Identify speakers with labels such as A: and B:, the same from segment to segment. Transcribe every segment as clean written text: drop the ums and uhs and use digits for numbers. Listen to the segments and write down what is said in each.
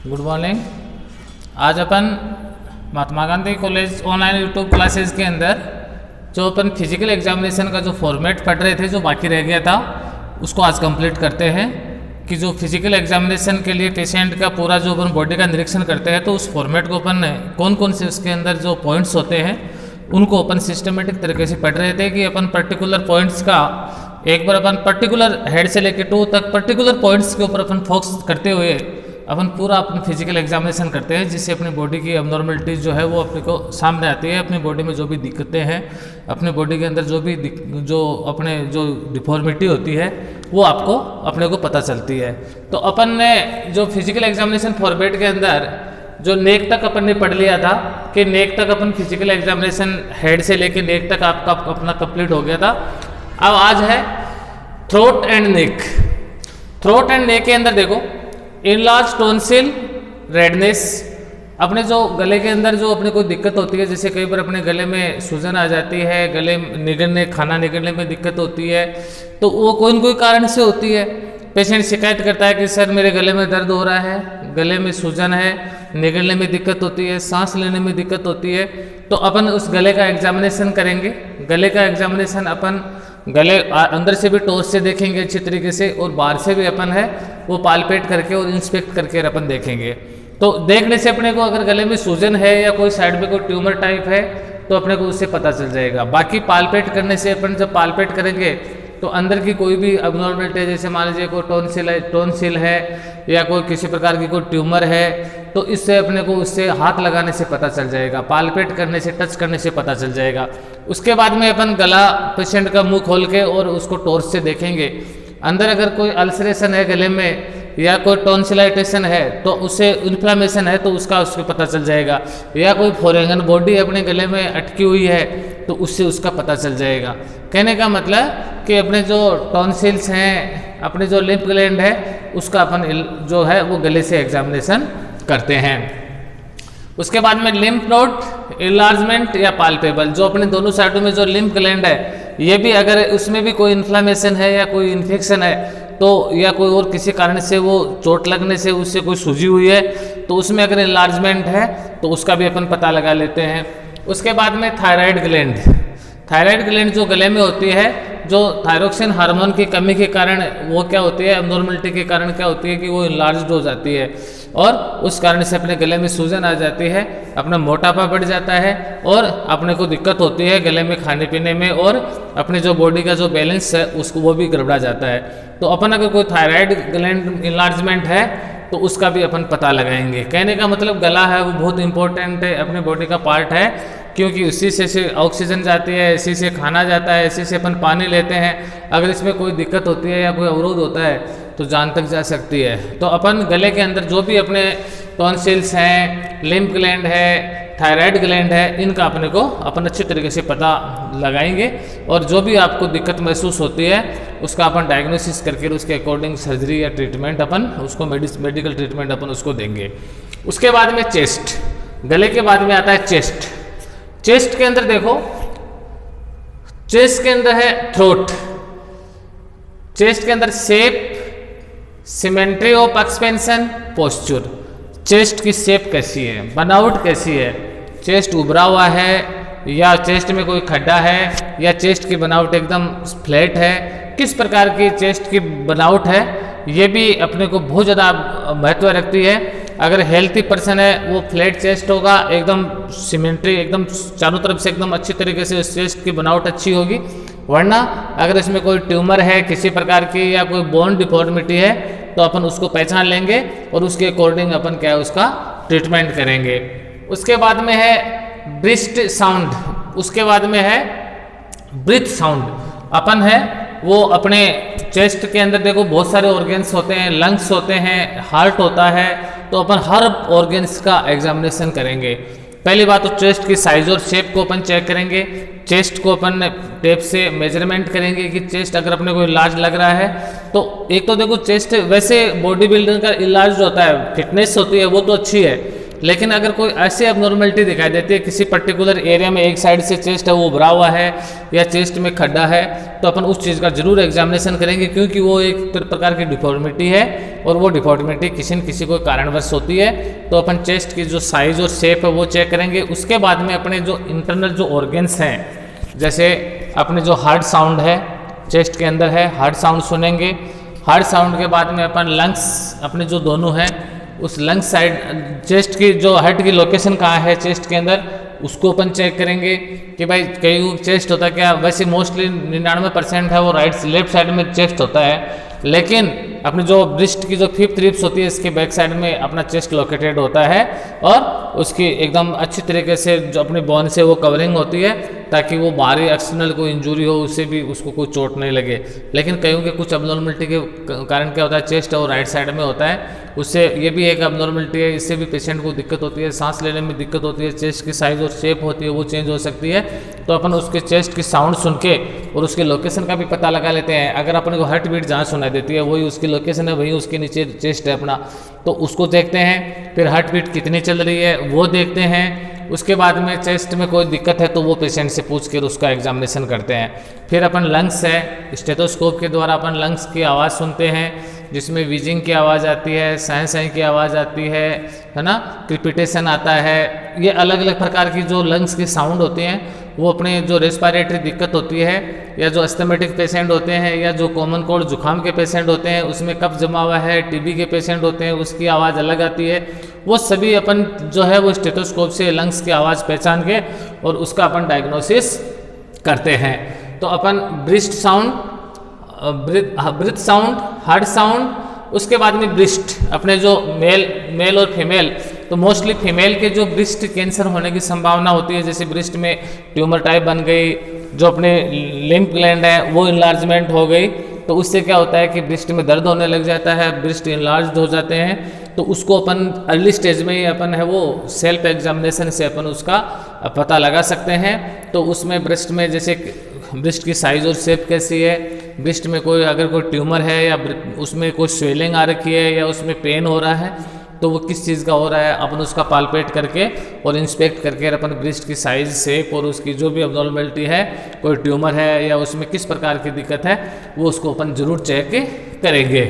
A: Good morning. आज अपन Mahatma Gandhi college online YouTube classes के अंदर जो अपन फिजिकल एग्जामिनेशन का जो फॉर्मेट पढ़ रहे थे, जो बाकी रह गया था, उसको आज कंप्लीट करते हैं। कि जो फिजिकल एग्जामिनेशन के लिए पेशेंट का पूरा जो अपन बॉडी का निरीक्षण करते हैं, तो उस फॉर्मेट को अपन कौन कौन से उसके अंदर जो पॉइंट्स होते हैं उनको अपन सिस्टमेटिक तरीके से पढ़ रहे थे। कि अपन पर्टिकुलर पॉइंट्स का एक बार अपन पर्टिकुलर हेड से लेकर टू तक पर्टिकुलर पॉइंट्स के ऊपर अपन फोकस करते हुए अपन पूरा अपनी फिजिकल एग्जामिनेशन करते हैं, जिससे अपनी बॉडी की अबनॉर्मलिटीज़ जो है वो अपने को सामने आती है। अपनी बॉडी में जो भी दिक्कतें हैं, अपने बॉडी के अंदर जो अपने जो डिफॉर्मिटी होती है, वो आपको अपने को पता चलती है। तो अपन ने जो फिजिकल एग्जामिनेशन फॉर्मेट के अंदर जो नेक तक अपन ने पढ़ लिया था कि नेक तक अपन फिजिकल एग्जामिनेशन हेड से लेकर नेक तक आपका अपना कंप्लीट हो गया था। अब आज है throat and neck. Throat and neck के अंदर देखो, इनलार्ज टॉन्सिल, रेडनेस, अपने जो गले के अंदर जो अपने कोई दिक्कत होती है, जैसे कई बार अपने गले में सूजन आ जाती है, गले निगलने खाना निगलने में दिक्कत होती है, तो वो कोई न कोई कारण से होती है। पेशेंट शिकायत करता है कि सर मेरे गले में दर्द हो रहा है, गले में सूजन है, निगलने में दिक्कत होती है, सांस लेने में दिक्कत होती है। तो अपन उस गले का एग्जामिनेशन करेंगे। गले का एग्जामिनेशन अपन गले अंदर से भी टॉर्च से देखेंगे अच्छी तरीके से, और बाहर से भी अपन है वो पालपेट करके और इंस्पेक्ट करके अपन देखेंगे। तो देखने से अपने को अगर गले में सूजन है या कोई साइड में कोई ट्यूमर टाइप है तो अपने को उससे पता चल जाएगा। बाकी पालपेट करने से अपन जब पालपेट करेंगे तो अंदर की कोई भी अबनॉर्मलिटी, जैसे मान लीजिए कोई टॉन्सिल है या कोई किसी प्रकार की कोई ट्यूमर है, तो इससे अपने को उससे हाथ लगाने से पता चल जाएगा, पालपेट करने से, टच करने से पता चल जाएगा। उसके बाद में अपन गला पेशेंट का मुंह खोल के और उसको टॉर्च से देखेंगे। अंदर अगर कोई अल्सरेशन है गले में या कोई टॉन्सिलाइटेशन है तो उससे इन्फ्लामेशन है तो उसको पता चल जाएगा, या कोई फॉरेन बॉडी अपने गले में अटकी हुई है तो उससे उसका पता चल जाएगा। कहने का मतलब कि अपने जो टॉन्सिल्स हैं, अपने जो लिम्फ ग्लैंड है, उसका अपन जो है वो गले से एग्जामिनेशन करते हैं। उसके बाद में लिम्फ नोड इनलार्जमेंट या पाल्पेबल, जो अपने दोनों साइडों में जो लिम्फ ग्लैंड है, ये भी अगर उसमें भी कोई इन्फ्लामेशन है या कोई इन्फेक्शन है तो, या कोई और किसी कारण से वो चोट लगने से उससे कोई सूजी हुई है तो उसमें अगर इनलार्जमेंट है तो उसका भी अपन पता लगा लेते हैं। उसके बाद में थायराइड ग्लैंड। थायराइड ग्लैंड जो गले में होती है, जो थायरोक्सिन हार्मोन की कमी के कारण वो क्या होती है, एब्नॉर्मलिटी के कारण क्या होती है कि वो इनलार्ज्ड हो जाती है और उस कारण से अपने गले में सूजन आ जाती है, अपना मोटापा बढ़ जाता है और अपने को दिक्कत होती है गले में खाने पीने में, और अपने जो बॉडी का जो बैलेंस है उसको वो भी गड़बड़ा जाता है। तो अपन अगर कोई थायराइड ग्लैंड इनलार्जमेंट है तो उसका भी अपन पता लगाएंगे। कहने का मतलब गला है वो बहुत इंपॉर्टेंट है, अपने बॉडी का पार्ट है, क्योंकि उसी से ऑक्सीजन जाती है, इसी से खाना जाता है, इसी से अपन पानी लेते हैं। अगर इसमें कोई दिक्कत होती है या कोई अवरोध होता है तो जान तक जा सकती है। तो अपन गले के अंदर जो भी अपने टॉन्सिल्स हैं, लिम्फ ग्लैंड है, थायराइड ग्लैंड है, इनका अपने को अपन अच्छी तरीके से पता लगाएंगे, और जो भी आपको दिक्कत महसूस होती है उसका अपन डायग्नोसिस करके उसके अकॉर्डिंग सर्जरी या ट्रीटमेंट अपन उसको मेडिकल ट्रीटमेंट अपन उसको देंगे। उसके बाद में चेस्ट, गले के बाद में आता है चेस्ट। चेस्ट के अंदर देखो, चेस्ट के अंदर है थ्रोट, चेस्ट के अंदर shape, symmetry of expansion, posture. Chest की शेप कैसी है, बनावट कैसी है, चेस्ट उभरा हुआ है या चेस्ट में कोई खड्डा है या चेस्ट की बनावट एकदम फ्लैट है, किस प्रकार की चेस्ट की बनावट है, ये भी अपने को बहुत ज़्यादा महत्व रखती है। अगर हेल्थी पर्सन है वो फ्लैट चेस्ट होगा, एकदम सिमेट्री, एकदम चारों तरफ से एकदम अच्छी तरीके से उस चेस्ट की बनावट अच्छी होगी। वरना अगर इसमें कोई ट्यूमर है किसी प्रकार की या कोई बोन डिफॉर्मिटी है तो अपन उसको पहचान लेंगे और उसके अकॉर्डिंग अपन क्या है उसका ट्रीटमेंट करेंगे। उसके बाद में है ब्रीस्ट साउंड, उसके बाद में है ब्रीथ साउंड। अपन है वो अपने चेस्ट के अंदर देखो बहुत सारे ऑर्गन्स होते हैं, लंग्स होते हैं, हार्ट होता है, तो अपन हर ऑर्गन्स का एग्जामिनेशन करेंगे। पहली बात तो चेस्ट की साइज और शेप को अपन चेक करेंगे, चेस्ट को अपन टेप से मेजरमेंट करेंगे कि चेस्ट अगर अपने को इलाज लग रहा है तो एक तो देखो चेस्ट वैसे बॉडी बिल्डर का इलाज होता है, फिटनेस होती है वो तो अच्छी है, लेकिन अगर कोई ऐसी एबनॉर्मलिटी दिखाई देती है किसी पर्टिकुलर एरिया में, एक साइड से चेस्ट है वो उभरा हुआ है या चेस्ट में खड्डा है, तो अपन उस चीज़ का जरूर एग्जामिनेशन करेंगे, क्योंकि वो एक प्रकार की डिफॉर्मिटी है और वो डिफॉर्मिटी किसी न किसी को कारणवश होती है, तो अपन चेस्ट की जो साइज़ और शेप है वो चेक करेंगे। उसके बाद में अपने जो इंटरनल जो ऑर्गन्स हैं, जैसे अपने जो हार्ट साउंड है चेस्ट के अंदर है, हार्ट साउंड सुनेंगे। हार्ट साउंड के बाद में अपन लंग्स अपने जो दोनों हैं, उस लंग्स साइड चेस्ट की जो हार्ट की लोकेशन कहाँ है चेस्ट के अंदर, उसको अपन चेक करेंगे कि भाई कई चेस्ट होता है क्या, वैसे मोस्टली 99% है वो लेफ्ट साइड में चेस्ट होता है, लेकिन अपनी जो ब्रिस्ट की जो 5th रिब्स होती है इसके बैक साइड में अपना चेस्ट लोकेटेड होता है और उसकी एकदम अच्छी तरीके से जो अपनी बोन से वो कवरिंग होती है ताकि वो बाहरी एक्सटर्नल कोई इंजरी हो उससे भी उसको कोई चोट नहीं लगे। लेकिन कईयों के कुछ अबनॉर्मलिटी के कारण क्या होता है, चेस्ट और राइट साइड में होता है, उससे ये भी एक अबनॉर्मलिटी है, इससे भी पेशेंट को दिक्कत होती है, सांस लेने में दिक्कत होती है, चेस्ट की साइज़ और शेप होती है वो चेंज हो सकती है। तो अपन उसके चेस्ट की साउंड सुन के और उसके लोकेशन का भी पता लगा लेते हैं। अगर अपने को हार्ट बीट जहाँ सुनाई देती है वही उसकी लोकेशन है, वही उसके नीचे चेस्ट है अपना, तो उसको देखते हैं। फिर हार्ट बीट कितनी चल रही है वो देखते हैं। उसके बाद में चेस्ट में कोई दिक्कत है तो वो पेशेंट से पूछ कर उसका एग्जामिनेशन करते हैं। फिर अपन लंग्स है, स्टेथोस्कोप के द्वारा अपन लंग्स की आवाज़ सुनते हैं, जिसमें वीजिंग की आवाज़ आती है, साई साई की आवाज़ आती है ना, क्रिपिटेशन आता है। ये अलग अलग प्रकार की जो लंग्स की साउंड होती हैं वो अपने जो रेस्पिरेटरी दिक्कत होती है या जो अस्थमेटिक पेशेंट होते हैं या जो कॉमन कोल्ड जुकाम के पेशेंट होते हैं उसमें कफ जमा हुआ है, टीबी के पेशेंट होते हैं उसकी आवाज़ अलग आती है। वो सभी अपन जो है वो स्टेथोस्कोप से लंग्स की आवाज़ पहचान के और उसका अपन डायग्नोसिस करते हैं। तो अपन breast sound, breath sound, heart sound, उसके बाद में ब्रिस्ट अपने जो मेल और फीमेल, तो मोस्टली फीमेल के जो ब्रिस्ट कैंसर होने की संभावना होती है, जैसे ब्रिस्ट में ट्यूमर टाइप बन गई, जो अपने लिम्फ ग्लैंड है वो इनलार्जमेंट हो गई, तो उससे क्या होता है कि ब्रिस्ट में दर्द होने लग जाता है, ब्रिस्ट इनलार्ज हो जाते हैं। तो उसको अपन अर्ली स्टेज में ही अपन है वो सेल्फ एग्जामिनेशन से अपन उसका पता लगा सकते हैं। तो उसमें ब्रिस्ट में जैसे ब्रिस्ट की साइज़ और शेप कैसी है, ब्रिस्ट में कोई अगर कोई ट्यूमर है या उसमें कोई स्वेलिंग आ रखी है या उसमें पेन हो रहा है तो वो किस चीज़ का हो रहा है, अपन उसका पालपेट करके और इंस्पेक्ट करके अपन ब्रिस्ट की साइज़ शेप और उसकी जो भी अबनॉर्मलिटी है, कोई ट्यूमर है या उसमें किस प्रकार की दिक्कत है वो उसको अपन जरूर चेक करेंगे।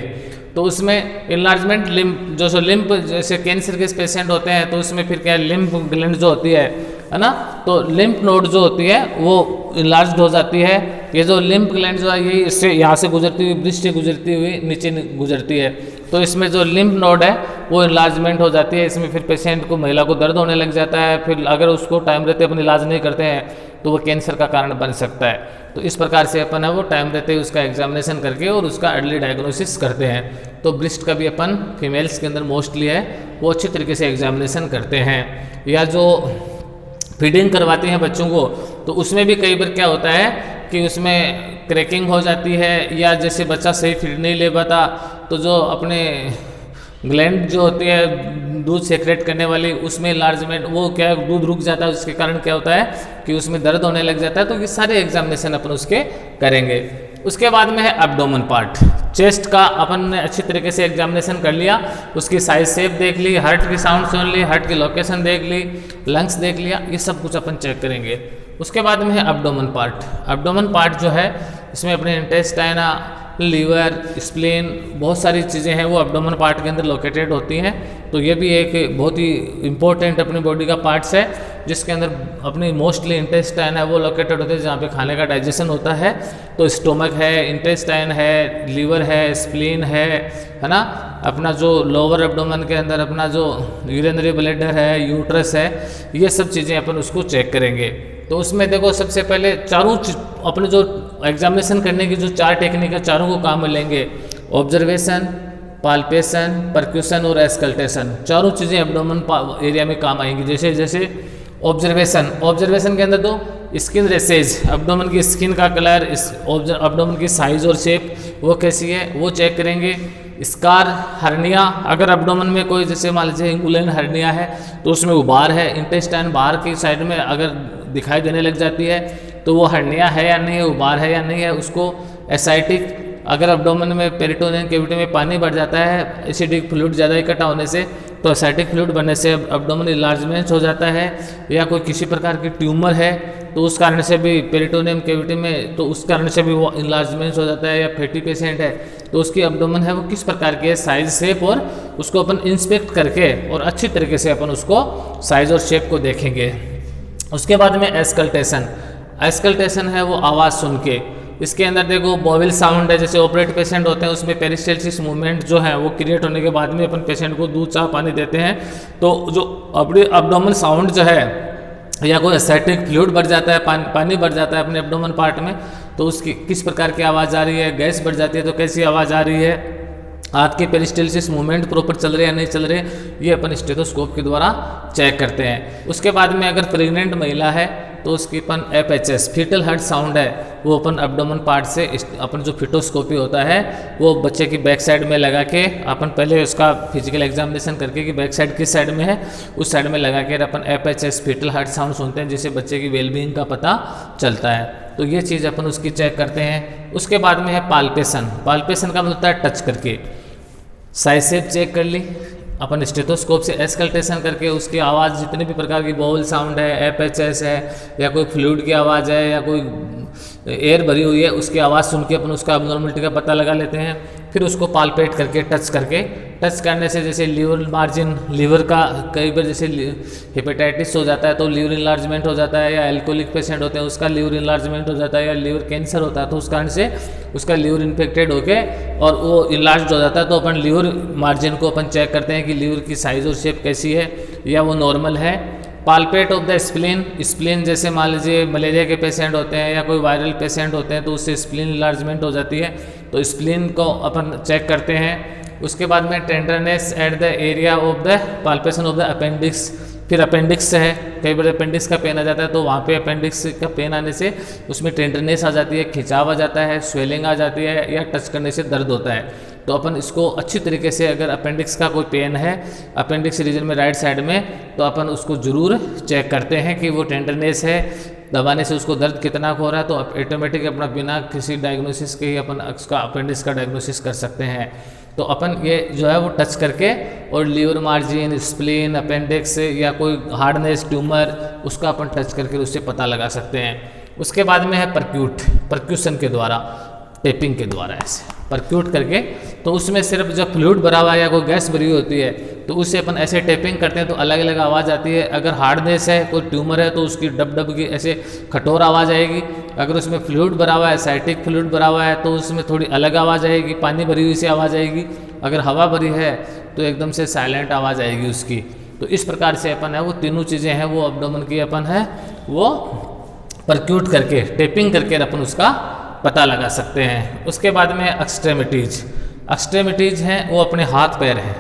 A: तो उसमें इनलार्जमेंट लिम्फ जैसे कैंसर के पेशेंट होते हैं तो उसमें फिर क्या लिम्फ ग्लैंड जो होती है ना, तो लिम्फ नोड जो होती है वो इनलार्ज हो जाती है। ये जो लिम्फ ग्लैंड जो है ये इससे यहाँ से गुजरती हुई ब्रिस्ट से गुजरती हुई नीचे गुजरती है, तो इसमें जो लिम्फ नोड है वो इनलार्जमेंट हो जाती है। इसमें फिर पेशेंट को, महिला को दर्द होने लग जाता है, फिर अगर उसको टाइम रहते अपन इलाज नहीं करते हैं तो वो कैंसर का कारण बन सकता है। तो इस प्रकार से अपन है वो टाइम रहते ही उसका एग्जामिनेशन करके और उसका अर्ली डायग्नोसिस करते हैं। तो ब्रिस्ट का भी अपन फीमेल्स के अंदर मोस्टली है वो अच्छी तरीके से एग्जामिनेशन करते हैं। या जो फीडिंग करवाते हैं बच्चों को तो उसमें भी कई बार क्या होता है कि उसमें क्रैकिंग हो जाती है या जैसे बच्चा सही फीड नहीं ले पाता तो जो अपने ग्लैंड जो होती है दूध सेक्रेट करने वाली उसमें इनलार्जमेंट, वो क्या दूध रुक जाता है, उसके कारण क्या होता है कि उसमें दर्द होने लग जाता है। तो ये सारे एग्जामिनेशन अपन उसके करेंगे। उसके बाद में है एब्डोमेन पार्ट, चेस्ट का अपन ने अच्छी तरीके से एग्जामिनेशन कर लिया, उसकी साइज शेप देख ली, हार्ट की साउंड सुन ली, हार्ट की लोकेशन देख ली, लंग्स देख लिया, ये सब कुछ अपन चेक करेंगे। उसके बाद में है एब्डोमेन पार्ट। एब्डोमेन पार्ट जो है इसमें अपने इंटेस्टाइन, लीवर, स्प्लीन, बहुत सारी चीज़ें हैं वो एब्डोमेन पार्ट के अंदर लोकेटेड होती हैं। तो ये भी एक बहुत ही इम्पोर्टेंट अपनी बॉडी का पार्ट्स है जिसके अंदर अपनी मोस्टली इंटेस्टाइन है वो लोकेटेड होते हैं जहाँ पे खाने का डाइजेशन होता है। तो स्टोमक है, इंटेस्टाइन है, लीवर है, स्प्लीन है ना, अपना जो लोअर एब्डोमेन के अंदर अपना जो यूरिनरी ब्लैडर है, यूट्रस है, ये सब चीज़ें अपन उसको चेक करेंगे। तो उसमें देखो सबसे पहले चारों अपने जो एग्जामिनेशन करने की जो 4 टेक्निक है चारों को काम में लेंगे। ऑब्जर्वेशन, पाल्पेशन, परक्यूशन और एस्कल्टेशन, चारों चीज़ें एब्डोमेन एरिया में काम आएंगी। जैसे जैसे ऑब्जर्वेशन के अंदर तो स्किन रेसेज, एब्डोमेन की स्किन का कलर, एब्डोमेन की साइज़ और शेप वो कैसी है वो चेक करेंगे। स्कार, हर्निया, अगर एब्डोमेन में कोई जैसे मान लीजिए इंगुलेन हर्निया है तो उसमें उबार है, इंटेस्टाइन बाहर की साइड में अगर दिखाई देने लग जाती है तो वो हर्निया है या नहीं है, उबार है या नहीं है, उसको एसाइटिक अगर एब्डोमेन में पेरिटोनियम कैविटी में पानी बढ़ जाता है एसिडिक फ्लूइड ज़्यादा इकट्ठा होने से, तो एसाइटिक फ्लूइड बनने से एब्डोमेन इलार्जमेंट हो जाता है, या कोई किसी प्रकार की ट्यूमर है तो उस कारण से भी पेरिटोनियम कैविटी में, तो उस कारण से भी वो इलार्जमेंट हो जाता है, या फैटी पेशेंट है तो उसकी एब्डोमेन है वो किस प्रकार की है, साइज शेप, और उसको अपन इंस्पेक्ट करके और अच्छी तरीके से अपन उसको साइज और शेप को देखेंगे। उसके बाद में एस्कल्टेशन। एस्कल्टेशन है वो आवाज़ सुन के, इसके अंदर देखो बॉविल साउंड है, जैसे ऑपरेट पेशेंट होते हैं उसमें पेरिस्टेल्सिस मूवमेंट जो है वो क्रिएट होने के बाद में अपन पेशेंट को दूध चाह पानी देते हैं, तो जो एब्डोमेन साउंड जो है, या कोई एसाइटिक फ्लूइड बढ़ जाता है, पानी बढ़ जाता है अपने एब्डोमेन पार्ट में, तो उसकी किस प्रकार की आवाज़ आ रही है, गैस बढ़ जाती है तो कैसी आवाज़ आ रही है, हाथ के पेरिस्टेल्सिस मूवमेंट प्रॉपर चल रहे हैं या नहीं चल रहे, ये अपन स्टेथोस्कोप के द्वारा चेक करते हैं। उसके बाद में अगर प्रेग्नेंट महिला है तो उसकी अपन FHS फीटल हार्ट साउंड है वो अपन एब्डोमेन पार्ट से अपन जो फिटोस्कोपी होता है वो बच्चे की बैक साइड में लगा के अपन पहले उसका फिजिकल एग्जामिनेशन करके कि बैक साइड किस साइड में है उस साइड में लगा के अपन FHS फीटल हार्ट साउंड सुनते हैं, जिससे बच्चे की वेलबींग का पता चलता है। तो ये चीज़ अपन उसकी चेक करते हैं। उसके बाद में है पाल्पेशन। पाल्पेशन का मतलब होता है टच करके, साइज शेप चेक कर ली अपन स्टेथोस्कोप से, एस्कल्टेशन करके उसकी आवाज़ जितने भी प्रकार की बाउल साउंड है, FHS है, या कोई फ्लूइड की आवाज़ है, या कोई एयर भरी हुई है उसकी आवाज़ सुन के अपन उसका एब्नॉर्मलिटी का पता लगा लेते हैं। फिर उसको पाल्पेट करके टच करने से जैसे लीवर मार्जिन, लीवर का कई बार जैसे हेपेटाइटिस हो जाता है तो लीवर इनलार्जमेंट हो जाता है, या एल्कोहलिक पेशेंट होते हैं उसका लीवर इनलार्जमेंट हो जाता है, या लीवर कैंसर होता है तो उस कारण से उसका लीवर इन्फेक्टेड होके और वो इनलार्ज हो जाता है, तो अपन लीवर मार्जिन को अपन चेक करते हैं कि लीवर की साइज़ और शेप कैसी है या वो नॉर्मल है। Palpate of the spleen. Spleen जैसे मान लीजिए मलेरिया के पेशेंट होते हैं या कोई वायरल पेशेंट होते हैं तो उससे स्प्लीन इनलार्जमेंट हो जाती है, तो स्प्लीन को अपन चेक करते हैं। उसके बाद में tenderness at the area of the palpation of the appendix. फिर अपेंडिक्स है, कई बार अपेंडिक्स का पेन आ जाता है तो वहाँ पे अपेंडिक्स का पेन आने से उसमें टेंडरनेस आ जाती है, खिंचाव आ जाता है, स्वेलिंग आ जाती है, या टच करने से दर्द होता है। तो अपन इसको अच्छी तरीके से, अगर अपेंडिक्स का कोई पेन है अपेंडिक्स रीजन में राइट साइड में, तो अपन उसको ज़रूर चेक करते हैं कि वो टेंडरनेस है, दबाने से उसको दर्द कितना हो रहा है, तो ऑटोमेटिक अपना बिना किसी डायग्नोसिस के ही अपन उसका अपेंडिक्स का डायग्नोसिस कर सकते हैं। तो अपन ये जो है वो टच करके और लीवर मार्जिन, स्प्लीन, अपेंडिक्स या कोई हार्डनेस, ट्यूमर, उसका अपन टच करके उससे पता लगा सकते हैं। उसके बाद में है परक्यूशन के द्वारा, टेपिंग के द्वारा ऐसे परक्यूट करके, तो उसमें सिर्फ जब फ्लूइड भरा हुआ है या कोई गैस भरी हुई होती है तो उससे अपन ऐसे टेपिंग करते हैं तो अलग अलग आवाज़ आती है। अगर हार्डनेस है, कोई ट्यूमर है तो उसकी डब की ऐसे कठोर आवाज़ आएगी। अगर उसमें फ्लूइड भरा हुआ है, साइटिक फ्लूइड भरा हुआ है तो उसमें थोड़ी अलग आवाज़ आएगी, पानी भरी हुई सी आवाज़ आएगी। अगर हवा भरी है तो एकदम से साइलेंट आवाज़ आएगी उसकी। तो इस प्रकार से अपन है वो तीनों चीज़ें हैं वो एब्डोमेन की अपन है वो परक्यूट करके, टेपिंग करके अपन उसका पता लगा सकते हैं। उसके बाद में एक्सट्रेमिटीज़ हैं वो अपने हाथ पैर हैं।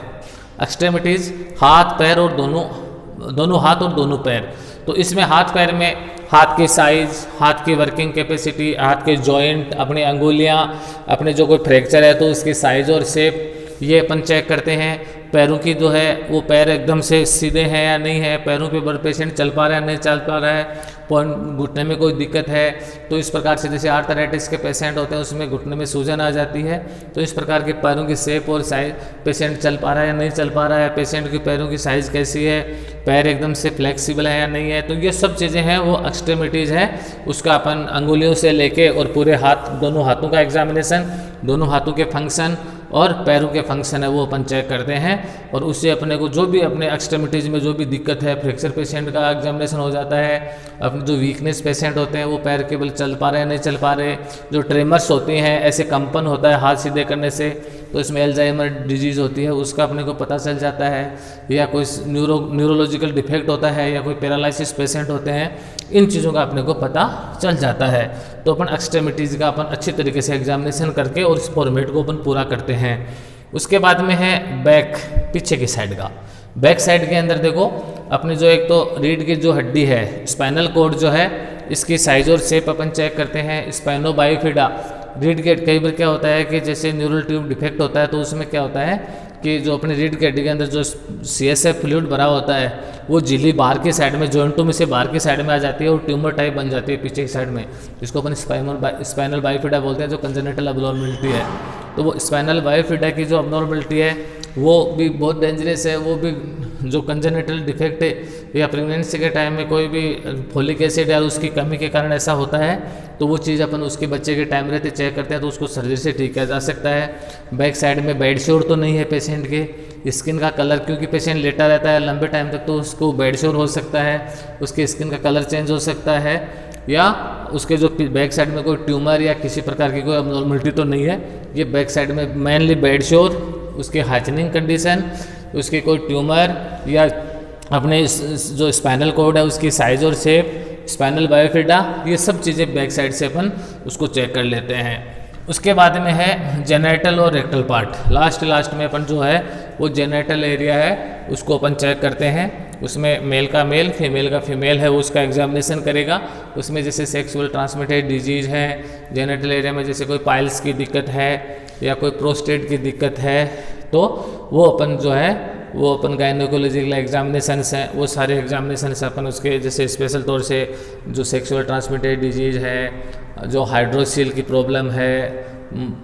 A: एक्सट्रेमिटीज़ हाथ पैर और दोनों हाथ और दोनों पैर। तो इसमें हाथ पैर में हाथ की साइज़, हाथ की वर्किंग कैपेसिटी, हाथ के जॉइंट, अपनी अंगुलियां, अपने जो कोई फ्रैक्चर है तो उसकी साइज़ और शेप ये अपन चेक करते हैं। पैरों की जो है वो पैर एकदम से सीधे हैं या नहीं है, पैरों पे बड़ा पेशेंट चल पा रहा है नहीं चल पा रहा है, पॉइंट घुटने में कोई दिक्कत है तो इस प्रकार से, जैसे आर्थराइटिस के पेशेंट होते हैं उसमें घुटने में सूजन आ जाती है, तो इस प्रकार के पैरों की शेप और साइज, पेशेंट चल पा रहा है या नहीं चल पा रहा है, पेशेंट की पैरों की साइज़ कैसी है, पैर एकदम से फ्लेक्सिबल है या नहीं है, तो ये सब चीज़ें हैं वो एक्सट्रीमिटीज़ है। उसका अपन अंगुलियों से लेके और पूरे हाथ, दोनों हाथों का एग्जामिनेशन, दोनों हाथों के फंक्शन और पैरों के फंक्शन है वो अपन चेक करते हैं, और उससे अपने को जो भी अपने एक्सट्रीमिटीज़ में जो भी दिक्कत है, फ्रैक्चर पेशेंट का एग्जामिनेशन हो जाता है, अपने जो वीकनेस पेशेंट होते हैं वो पैर केवल चल पा रहे हैं नहीं चल पा रहे, जो ट्रेमर्स होती हैं, ऐसे कंपन होता है हाथ सीधे करने से, तो इसमें अल्जाइमर डिजीज़ होती है उसका अपने को पता चल जाता है, या कोई न्यूरोलॉजिकल डिफेक्ट होता है, या कोई पैरालिसिस पेशेंट होते हैं, इन चीज़ों का अपने को पता चल जाता है। तो अपन एक्सट्रीमिटीज़ का अपन अच्छी तरीके से एग्जामिनेशन करके और इस फॉर्मेट को अपन पूरा करते हैं। उसके बाद में है बैक, पीछे की साइड का। बैक साइड के अंदर देखो अपनी जो एक तो रीढ़ की जो हड्डी है, स्पाइनल कॉर्ड जो है, इसकी साइज और शेप अपन चेक करते हैं। स्पाइनो बाइफिडा रीढ़ के, कई बार क्या होता है कि जैसे न्यूरल ट्यूब डिफेक्ट होता है तो उसमें क्या होता है कि जो अपनी रीढ़ की हड्डी के अंदर जो CSF फ्लूइड भरा होता है वो झिल्ली बाहर की साइड में, जॉइंटों में से बाहर की साइड में आ जाती है और ट्यूमर टाइप बन जाती है पीछे की साइड में, जिसको अपन स्पाइनल बाइफिडा बोलते हैं, जो कंजेनिटल अबनॉर्मलिटी है। तो वो स्पाइनल बाइफिडा की जो अबनॉर्मलिटी है वो भी बहुत डेंजरस है। वो भी जो कंजेनिटल डिफेक्ट है या प्रेगनेंसी के टाइम में कोई भी फोलिक एसिड या उसकी कमी के कारण ऐसा होता है, तो वो चीज़ अपन उसके बच्चे के टाइम रहते चेक करते हैं, तो उसको सर्जरी से ठीक किया जा सकता है। बैक साइड में बेड शोर तो नहीं है पेशेंट के, स्किन का कलर, क्योंकि पेशेंट लेटा रहता है लंबे टाइम तक, तो उसको बेड शोर हो सकता है, उसकी स्किन का कलर चेंज हो सकता है, या उसके जो बैक साइड में कोई ट्यूमर या किसी प्रकार की कोई अबनॉर्मलिटी तो नहीं है। ये बैक साइड में मेनली बेड शोर, उसके हाइजनिंग कंडीशन, उसके कोई ट्यूमर या अपने जो स्पाइनल कॉर्ड है उसकी साइज और शेप, स्पाइनल बायोफिडा, ये सब चीज़ें बैक साइड से अपन उसको चेक कर लेते हैं। उसके बाद में है जेनेटल और रेक्टल पार्ट। लास्ट में अपन जो है वो जेनेटल एरिया है उसको अपन चेक करते हैं। उसमें मेल का मेल, फीमेल का फीमेल है, वो उसका एग्जामिनेशन करेगा। उसमें जैसे सेक्सुअल ट्रांसमिटेड डिजीज़ है, जेनेटल एरिया में जैसे कोई पाइल्स की दिक्कत है या कोई प्रोस्टेट की दिक्कत है, तो वो अपन जो है वो अपन गायनेकोलॉजिकल एग्जामिनेशंस हैं, वो सारे एग्जामिनेशंस अपन उसके जैसे स्पेशल तौर से जो सेक्सुअल ट्रांसमिटेड डिजीज़ है, जो हाइड्रोसील की प्रॉब्लम है,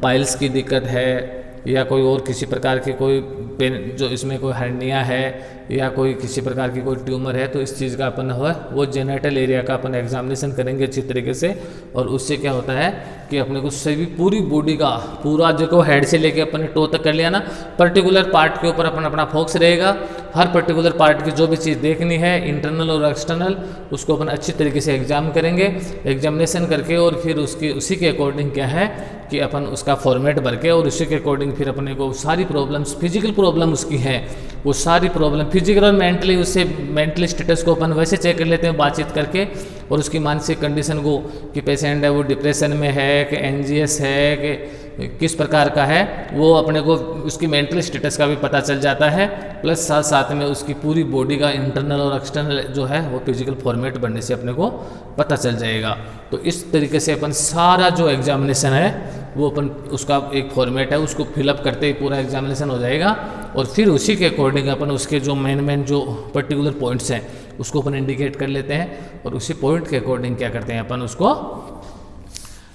A: पाइल्स की दिक्कत है, या कोई और किसी प्रकार की कोई पेन, जो इसमें कोई हर्निया है या कोई किसी प्रकार की कोई ट्यूमर है, तो इस चीज़ का अपन है वो जेनेटल एरिया का अपन एग्जामिनेशन करेंगे अच्छी तरीके से। और उससे क्या होता है कि अपने को सभी पूरी बॉडी का पूरा जो हेड से लेके अपने टो तक कर लिया ना, पर्टिकुलर पार्ट के ऊपर अपन अपना फोकस रहेगा। हर पर्टिकुलर पार्ट की जो भी चीज़ देखनी है इंटरनल और एक्सटर्नल, उसको अपन अच्छी तरीके से एग्जाम करेंगे, एग्जामिनेशन करके, और फिर उसी के अकॉर्डिंग क्या है कि अपन उसका फॉर्मेट भर के, और उसी के अकॉर्डिंग फिर अपने को सारी प्रॉब्लम्स, फिजिकल प्रॉब्लम उसकी है, वो सारी प्रॉब्लम फिजिकल और मेंटली, उससे मेंटली स्टेटस को अपन वैसे चेक कर लेते हैं बातचीत करके, और उसकी मानसिक कंडीशन को कि पेशेंट है वो डिप्रेशन में है कि एंजियस है कि किस प्रकार का है, वो अपने को उसकी मेंटल स्टेटस का भी पता चल जाता है। प्लस साथ में उसकी पूरी बॉडी का इंटरनल और एक्सटर्नल जो है वो फिजिकल फॉर्मेट बनने से अपने को पता चल जाएगा। तो इस तरीके से अपन सारा जो एग्जामिनेशन है वो अपन उसका एक फॉर्मेट है उसको फिलअप करते ही पूरा एग्जामिनेशन हो जाएगा, और फिर उसी के अकॉर्डिंग अपन उसके जो मेन जो पर्टिकुलर पॉइंट्स हैं उसको अपन इंडिकेट कर लेते हैं, और उसी पॉइंट के अकॉर्डिंग क्या करते हैं अपन उसको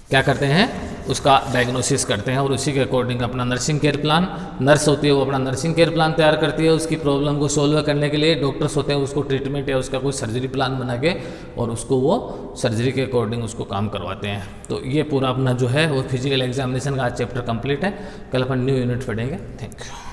A: क्या करते हैं उसका डायग्नोसिस करते हैं, और उसी के अकॉर्डिंग अपना नर्सिंग केयर प्लान, नर्स होती है वो अपना नर्सिंग केयर प्लान तैयार करती है। उसकी प्रॉब्लम को सोल्व करने के लिए डॉक्टर्स होते हैं उसको ट्रीटमेंट या उसका कोई सर्जरी प्लान बना के, और उसको वो सर्जरी के अकॉर्डिंग उसको काम करवाते हैं। तो ये पूरा अपना जो है वो फिजिकल एग्जामिनेशन का आज चैप्टर कंप्लीट है। कल अपन न्यू यूनिट पढ़ेंगे। Thank you.